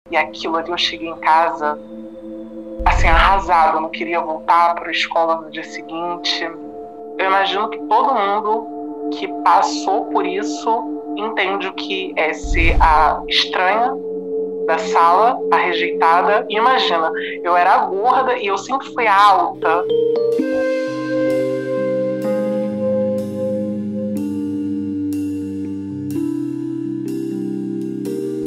E aquilo ali, eu cheguei em casa, assim, arrasada. Eu não queria voltar para a escola no dia seguinte. Eu imagino que todo mundo que passou por isso entende o que é ser a estranha da sala, a rejeitada. E imagina, eu era a gorda e eu sempre fui a alta.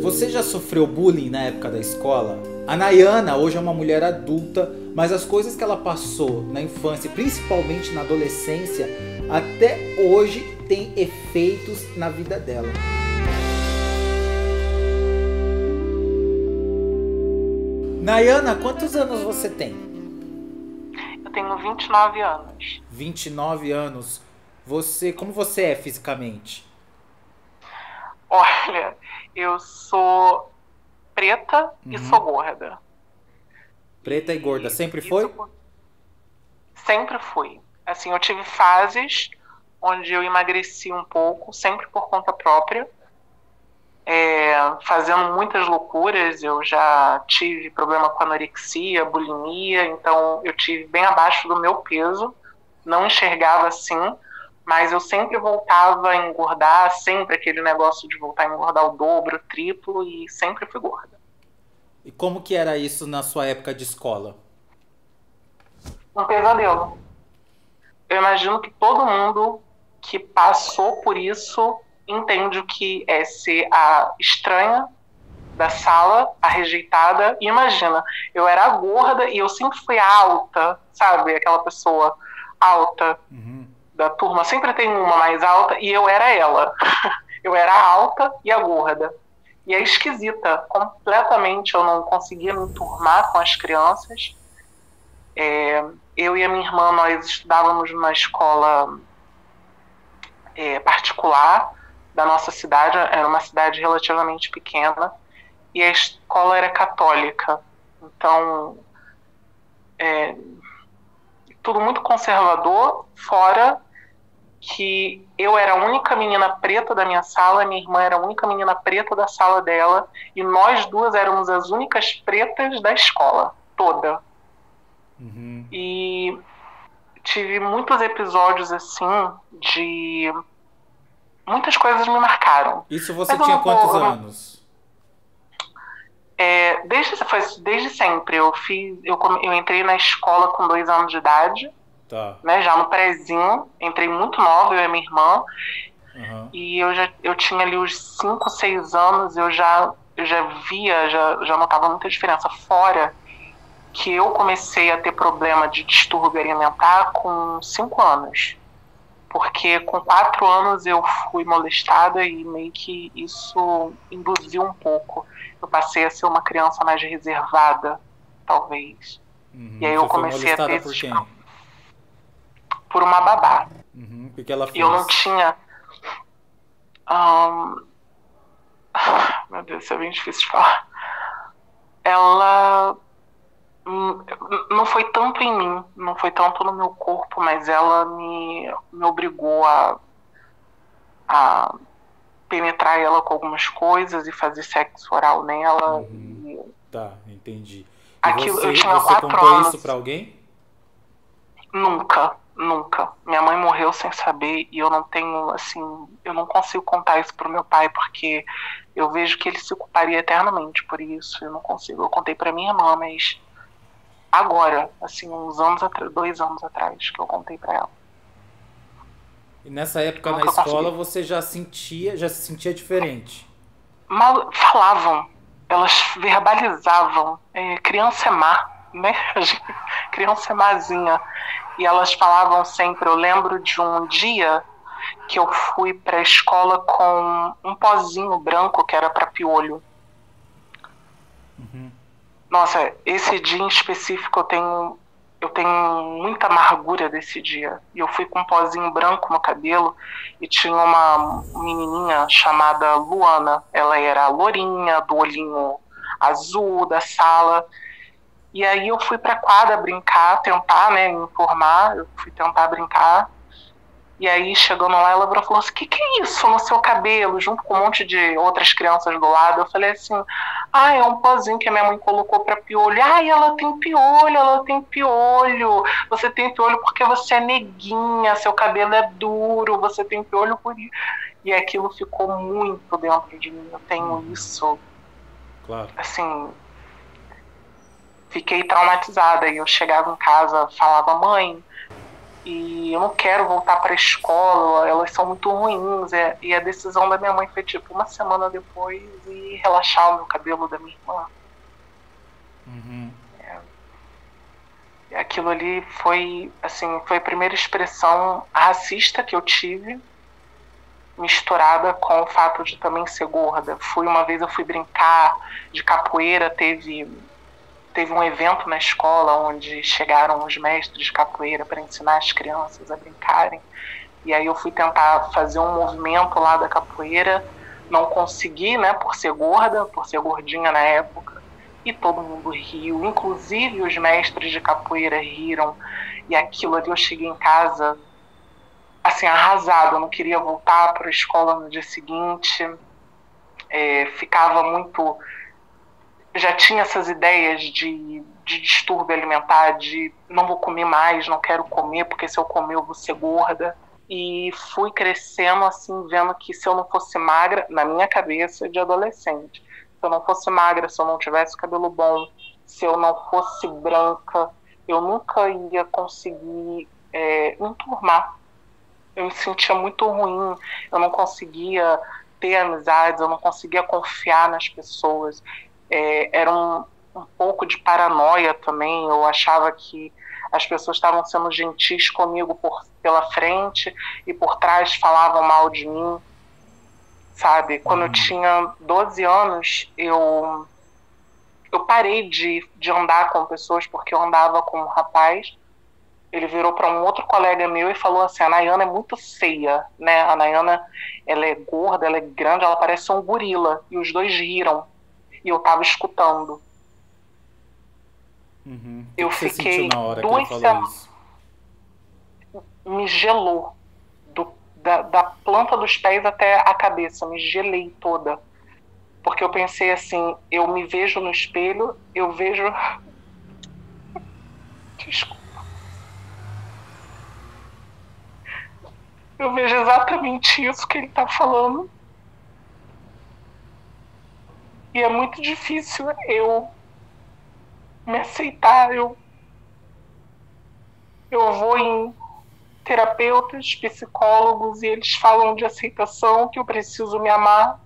Você já sofreu bullying na época da escola? A Nayana hoje é uma mulher adulta, mas as coisas que ela passou na infância, principalmente na adolescência, até hoje tem efeitos na vida dela. Nayana, quantos anos você tem? Eu tenho 29 anos. 29 anos. Como você é fisicamente? Olha, eu sou preta e sou gorda. Preta e gorda, sempre foi? Sempre fui. Assim, eu tive fases onde eu emagreci um pouco, sempre por conta própria, fazendo muitas loucuras. Eu já tive problema com anorexia, bulimia, então eu tive bem abaixo do meu peso, não enxergava assim, mas eu sempre voltava a engordar, sempre aquele negócio de voltar a engordar o dobro, o triplo, e sempre fui gorda. E como que era isso na sua época de escola? Um pesadelo. Eu imagino que todo mundo que passou por isso entende o que é ser a estranha da sala, a rejeitada. E imagina, eu era a gorda e eu sempre fui a alta, sabe? Aquela pessoa alta da turma. Sempre tem uma mais alta e eu era ela. Eu era a alta e a gorda. E é esquisita, completamente. Eu não conseguia me enturmar com as crianças. Eu e a minha irmã, nós estudávamos numa escola particular da nossa cidade. Era uma cidade relativamente pequena e a escola era católica. Então, tudo muito conservador, fora que eu era a única menina preta da minha sala, minha irmã era a única menina preta da sala dela, e nós duas éramos as únicas pretas da escola toda. E tive muitos episódios assim de... Muitas coisas me marcaram. Isso você tinha quantos anos? Desde sempre. Eu entrei na escola com 2 anos de idade. Tá. Né, já no prézinho. Entrei muito nova, eu e minha irmã. E eu tinha ali os 5, 6 anos. Eu já via, já notava muita diferença. Fora que eu comecei a ter problema de distúrbio alimentar com 5 anos. Porque com 4 anos eu fui molestada e meio que isso induziu um pouco. Eu passei a ser uma criança mais reservada, talvez. E aí eu comecei a ter... Por quem? Por uma babá. O que ela fez? Eu não tinha... Meu Deus, isso é bem difícil de falar. Ela... não foi tanto em mim, não foi tanto no meu corpo, mas ela me obrigou a penetrar ela com algumas coisas e fazer sexo oral nela. Tá, entendi. Aquilo, eu tinha você 4 contou anos. isso pra alguém? Nunca. Minha mãe morreu sem saber e eu não tenho, assim, eu não consigo contar isso pro meu pai porque eu vejo que ele se culparia eternamente por isso. Eu não consigo. Eu contei pra minha irmã, mas agora, assim, 2 anos atrás que eu contei pra ela. E nessa época na escola você já se sentia diferente? Falavam, elas verbalizavam. Criança é má, né? Criança é mazinha. E elas falavam sempre. Eu lembro de um dia que eu fui pra escola com um pozinho branco que era pra piolho. Nossa, esse dia em específico eu tenho muita amargura desse dia. E eu fui com um pozinho branco no cabelo e tinha uma menininha chamada Luana. Ela era a lourinha, do olhinho azul da sala. E aí eu fui pra quadra brincar, tentar, né, me informar. Eu fui tentar brincar. E aí, chegando lá, ela falou assim: que é isso no seu cabelo? Junto com um monte de outras crianças do lado. Eu falei assim: Ah, é um pozinho que a minha mãe colocou pra piolho. Ai, ela tem piolho, ela tem piolho. Você tem piolho porque você é neguinha, seu cabelo é duro, você tem piolho por isso. E aquilo ficou muito dentro de mim. Eu tenho isso. Claro. Assim, fiquei traumatizada. E eu chegava em casa, falava, mãe, e eu não quero voltar para a escola, elas são muito ruins. E a decisão da minha mãe foi tipo uma semana depois e relaxar o meu cabelo da minha irmã. Uhum. Aquilo ali foi, assim, foi a primeira expressão racista que eu tive, misturada com o fato de também ser gorda. Uma vez eu fui brincar de capoeira, teve um evento na escola onde chegaram os mestres de capoeira para ensinar as crianças a brincarem. E aí eu fui tentar fazer um movimento lá da capoeira, não consegui, né, por ser gorda, por ser gordinha na época. E todo mundo riu, inclusive os mestres de capoeira riram. E aquilo ali, eu cheguei em casa, assim, arrasada. Eu não queria voltar para a escola no dia seguinte. Ficava muito... Já tinha essas ideias de distúrbio alimentar, de não vou comer mais, não quero comer, porque se eu comer eu vou ser gorda. E fui crescendo, assim, vendo que se eu não fosse magra, na minha cabeça de adolescente, se eu não fosse magra, se eu não tivesse cabelo bom, se eu não fosse branca, eu nunca ia conseguir me enturmar. Eu me sentia muito ruim, eu não conseguia ter amizades, eu não conseguia confiar nas pessoas. Era um pouco de paranoia também, eu achava que as pessoas estavam sendo gentis comigo pela frente e por trás falavam mal de mim, sabe? Quando eu tinha 12 anos, eu parei de andar com pessoas porque eu andava com um rapaz. Ele virou para um outro colega meu e falou assim, a Nayana é muito feia, né? A Nayana, ela é gorda, ela é grande, ela parece um gorila. E os dois riram. E eu tava escutando. Uhum. Eu O que você fiquei sentiu na hora que ele falou isso? Me gelou. Da planta dos pés até a cabeça. Me gelei toda. Porque eu pensei assim, eu me vejo no espelho, eu vejo... Desculpa. Eu vejo exatamente isso que ele tá falando. E é muito difícil eu me aceitar. Eu vou em terapeutas, psicólogos, e eles falam de aceitação, que eu preciso me amar.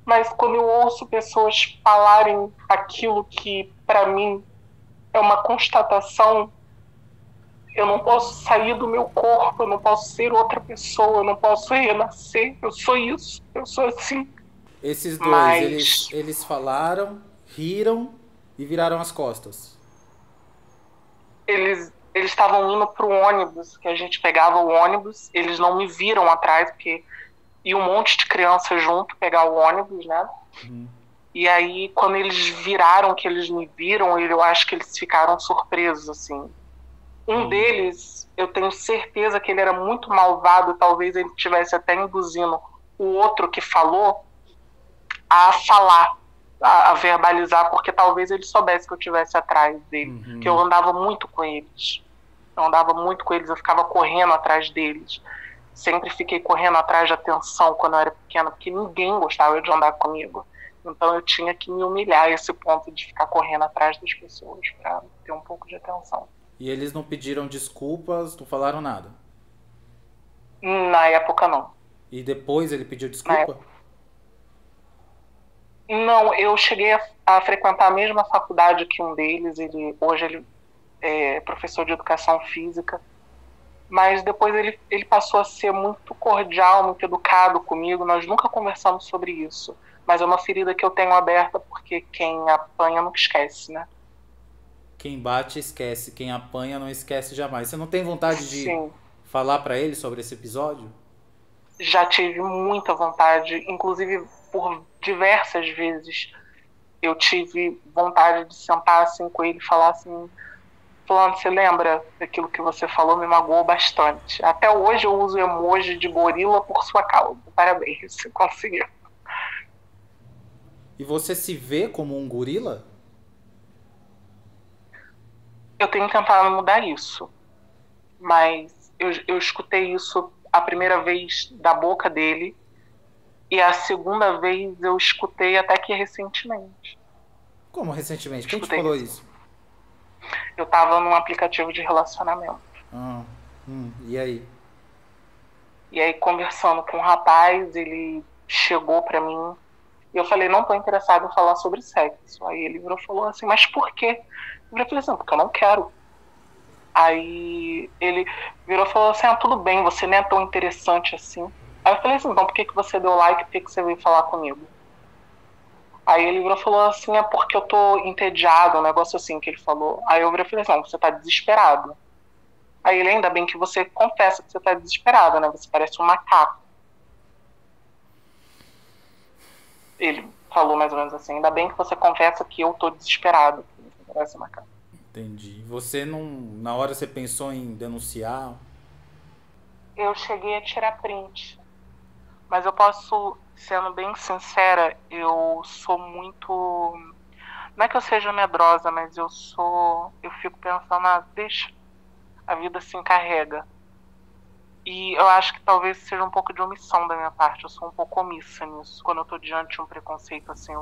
Mas quando eu ouço pessoas falarem aquilo que, para mim, é uma constatação, eu não posso sair do meu corpo, eu não posso ser outra pessoa, eu não posso renascer. Eu sou isso, eu sou assim. Esses dois, eles falaram, riram e viraram as costas. Eles estavam indo pro ônibus, que a gente pegava o ônibus, eles não me viram atrás, porque ia um monte de criança junto pegar o ônibus, né? Uhum. E aí, quando eles viraram, que eles me viram, eu acho que eles ficaram surpresos, assim. Um deles, eu tenho certeza que ele era muito malvado, talvez ele estivesse até induzindo o outro que falou a falar, a verbalizar, porque talvez ele soubesse que eu estivesse atrás dele, que eu andava muito com eles. Eu ficava correndo atrás deles. Sempre fiquei correndo atrás de atenção quando eu era pequena, porque ninguém gostava de andar comigo. Então eu tinha que me humilhar a esse ponto de ficar correndo atrás das pessoas para ter um pouco de atenção. E eles não pediram desculpas, não falaram nada? Na época, não. E depois ele pediu desculpa? Não, eu cheguei a frequentar a mesma faculdade que um deles. Hoje ele é professor de educação física. Mas depois ele passou a ser muito cordial, muito educado comigo. Nós nunca conversamos sobre isso. Mas é uma ferida que eu tenho aberta, porque quem apanha nunca esquece, né? Quem bate esquece, quem apanha não esquece jamais. Você não tem vontade de falar pra ele sobre esse episódio? Já tive muita vontade, inclusive por diversas vezes eu tive vontade de sentar assim com ele e falar assim, falando, você lembra daquilo que você falou? Me magoou bastante. Até hoje eu uso emoji de gorila por sua causa. Parabéns, você conseguiu. E você se vê como um gorila? Eu tenho tentado mudar isso, mas eu escutei isso a primeira vez da boca dele e a segunda vez eu escutei até que recentemente. Como recentemente? Quem te Escutei falou isso. isso? Eu tava num aplicativo de relacionamento. Ah, e aí? E aí, conversando com um rapaz, ele chegou pra mim e eu falei, não tô interessado em falar sobre sexo. Aí ele virou e falou assim, mas por quê? Eu falei assim, porque eu não quero. Aí ele virou e falou assim, tudo bem, você nem é tão interessante assim. Aí eu falei assim, então por que você deu like, por que você veio falar comigo? Aí ele virou e falou assim, é porque eu tô entediado, um negócio assim que ele falou. Aí eu virei e falei assim, você tá desesperado. Aí ele, ainda bem que você confessa que você tá desesperado, né? Você parece um macaco. Ele falou mais ou menos assim, ainda bem que você confessa que eu tô desesperado. Você parece um macaco. Entendi. Você não. Na hora você pensou em denunciar? Eu cheguei a tirar print. Mas eu posso, sendo bem sincera, eu sou muito. Não é que eu seja medrosa, mas eu sou. Eu fico pensando, deixa, a vida se encarrega. E eu acho que talvez seja um pouco de omissão da minha parte. Eu sou um pouco omissa nisso. Quando eu tô diante de um preconceito assim,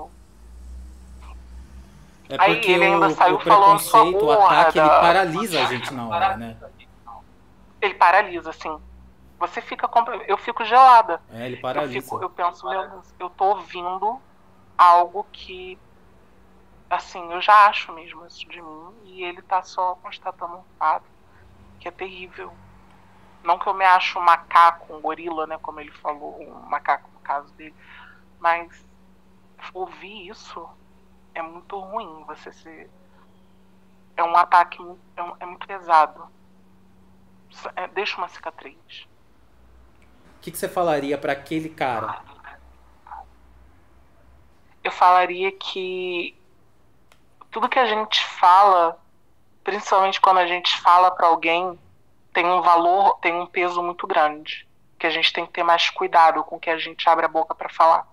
É Aí porque ele ainda o saiu falando sua preconceito, o honra ataque, ele da. paralisa a gente na hora, né? Ele paralisa, assim. Você fica. Eu fico gelada. É, ele paralisa. Eu penso, meu Deus, eu tô ouvindo algo que, assim, eu já acho mesmo isso de mim e ele tá só constatando um fato que é terrível. Não que eu me ache um macaco, um gorila, né, como ele falou, um macaco no caso dele, mas ouvir isso é muito ruim. É um ataque, é muito pesado. Deixa uma cicatriz. O que você falaria para aquele cara? Eu falaria que tudo que a gente fala, principalmente quando a gente fala para alguém, tem um valor, tem um peso muito grande. Que a gente tem que ter mais cuidado com o que a gente abre a boca para falar.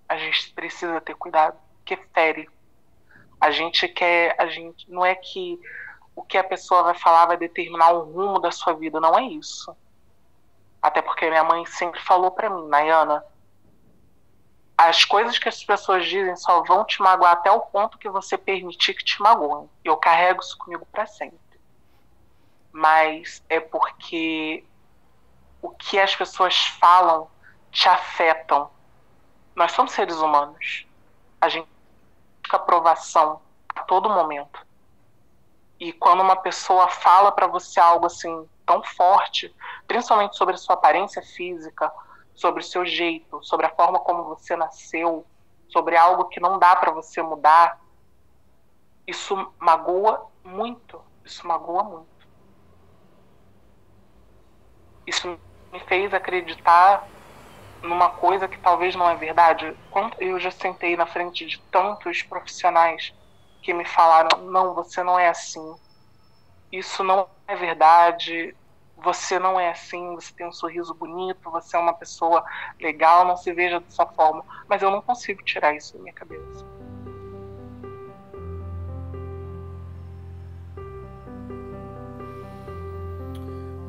A gente precisa ter cuidado, porque fere. Não é que o que a pessoa vai falar vai determinar o rumo da sua vida, não é isso. Até porque minha mãe sempre falou para mim, Nayana, as coisas que as pessoas dizem só vão te magoar até o ponto que você permitir que te magoem. Eu carrego isso comigo para sempre. Mas é porque o que as pessoas falam te afetam. Nós somos seres humanos. A gente busca aprovação a todo momento. E quando uma pessoa fala para você algo assim tão forte, principalmente sobre a sua aparência física, sobre o seu jeito, sobre a forma como você nasceu, sobre algo que não dá para você mudar, isso magoa muito. Isso magoa muito. Isso me fez acreditar numa coisa que talvez não é verdade. Eu já sentei na frente de tantos profissionais que me falaram, não, você não é assim. Isso não é verdade. Você não é assim, você tem um sorriso bonito, você é uma pessoa legal, não se veja dessa forma. Mas eu não consigo tirar isso da minha cabeça.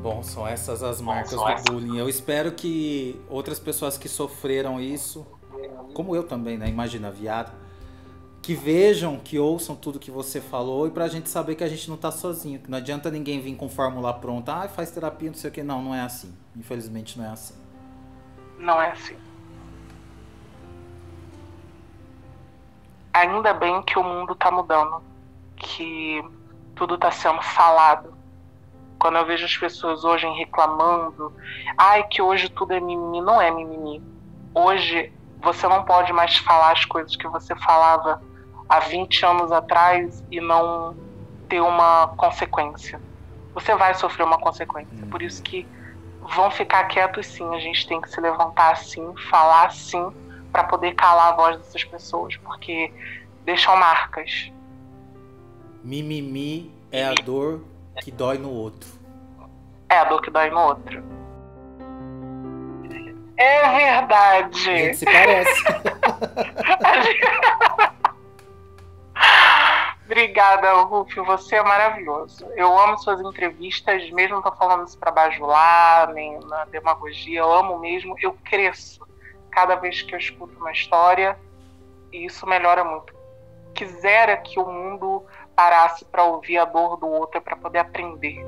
Bom, são essas as marcas do bullying. Eu espero que outras pessoas que sofreram isso, como eu também, né? Imagina, viado, que vejam, que ouçam tudo que você falou e pra gente saber que a gente não tá sozinho. Que não adianta ninguém vir com fórmula pronta, faz terapia, não sei o que. Não, não é assim. Infelizmente não é assim. Não é assim. Ainda bem que o mundo tá mudando, que tudo tá sendo falado. Quando eu vejo as pessoas hoje reclamando, que hoje tudo é mimimi, não é mimimi. Hoje você não pode mais falar as coisas que você falava há 20 anos atrás e não ter uma consequência. Você vai sofrer uma consequência. Por isso que vão ficar quietos sim, a gente tem que se levantar assim, falar assim, para poder calar a voz dessas pessoas, porque deixam marcas. Mimimi é a dor que dói no outro. É a dor que dói no outro. É verdade. A gente se parece. Obrigada, Rufio. Você é maravilhoso. Eu amo suas entrevistas, mesmo não tô falando isso para bajular, nem na demagogia. Eu amo mesmo. Eu cresço cada vez que eu escuto uma história e isso melhora muito. Quisera que o mundo parasse para ouvir a dor do outro, para poder aprender.